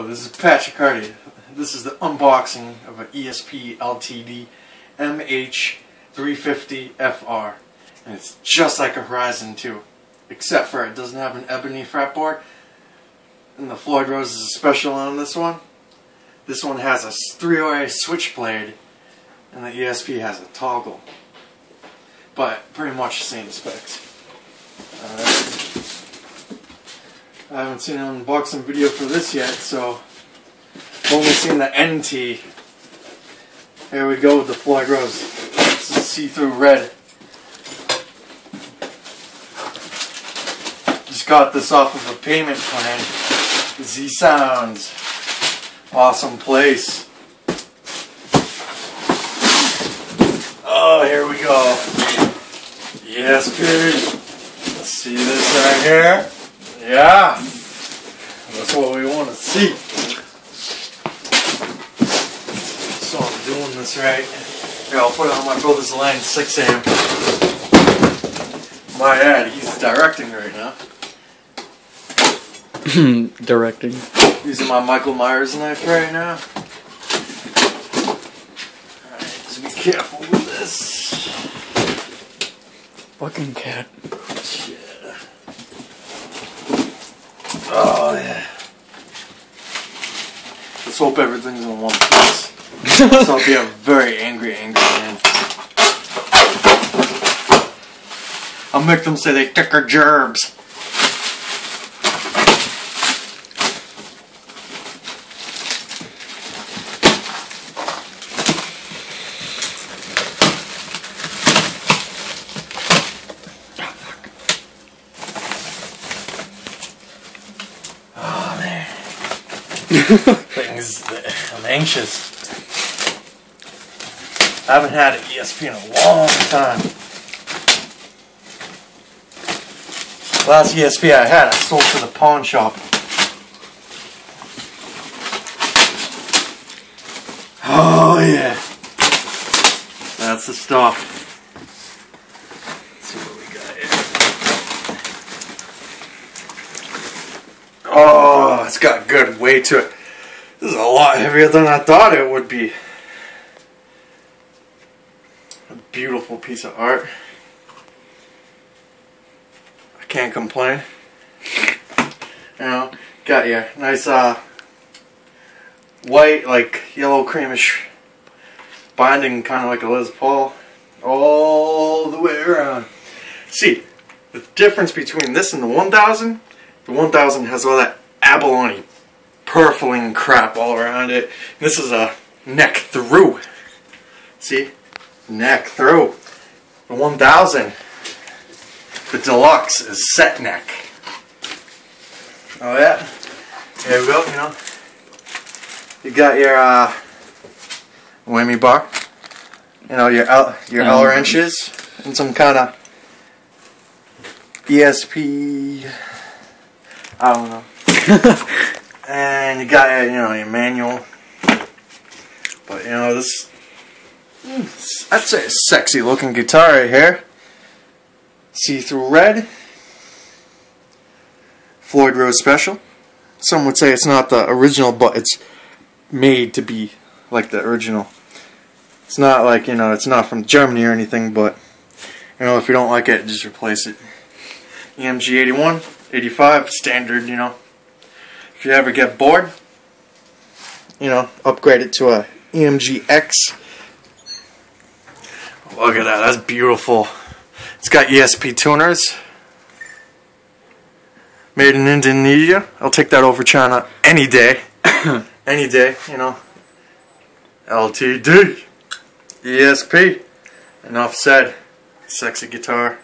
Hello, this is Patrick Hardy. This is the unboxing of an ESP LTD MH-350FR. And it's just like a Horizon 2, except for it doesn't have an ebony fretboard. And the Floyd Rose is a special on this one. This one has a 3-way switchblade, and the ESP has a toggle. But pretty much the same specs. I haven't seen an unboxing video for this yet, so I've only seen the NT. Here we go with the Floyd Rose. This is see-through red. Just got this off of a payment plan. Z Sounds. Awesome place. Oh, here we go. Yes, dude. Let's see this right here. Yeah, that's what we want to see. So I'm doing this right. Here, I'll put it on my brother's line 6 a.m. My dad, he's directing right now. Directing. Using my Michael Myers knife right now. Alright, just be careful with this. Fucking cat. Yeah. Oh yeah. Let's hope everything's in one piece. So I'll be a very angry man. I'll make them say they took our gerbs. Things, I'm anxious. I haven't had an ESP in a long time. Last ESP I had, I sold to the pawn shop. Oh yeah, that's the stuff. Let's see what we got here. Oh, it's got good weight to it. This is a lot heavier than I thought it would be. A beautiful piece of art. I can't complain. You know, got your nice white, like yellow creamish binding, kind of like a Les Paul, all the way around. See, the difference between this and the 1000, the 1000 has all that abalone purfling crap all around it. This is a neck-thru. See? Neck-thru. The 1000, the deluxe, is set neck. Oh yeah? There we go, you know. You got your whammy bar. You know, your L wrenches and some kind of ESP, I don't know. And you got, you know, your manual. But, you know, this, I'd say a sexy looking guitar right here. See-through red. Floyd Rose special. Some would say it's not the original, but it's made to be like the original. It's not like, you know, it's not from Germany or anything, but, you know, if you don't like it, just replace it. EMG 81, 85, standard, you know. If you ever get bored, you know, upgrade it to a EMG X. Look at that, that's beautiful. It's got ESP tuners. Made in Indonesia. I'll take that over China any day. Any day, you know. LTD. ESP. Enough said. Sexy guitar.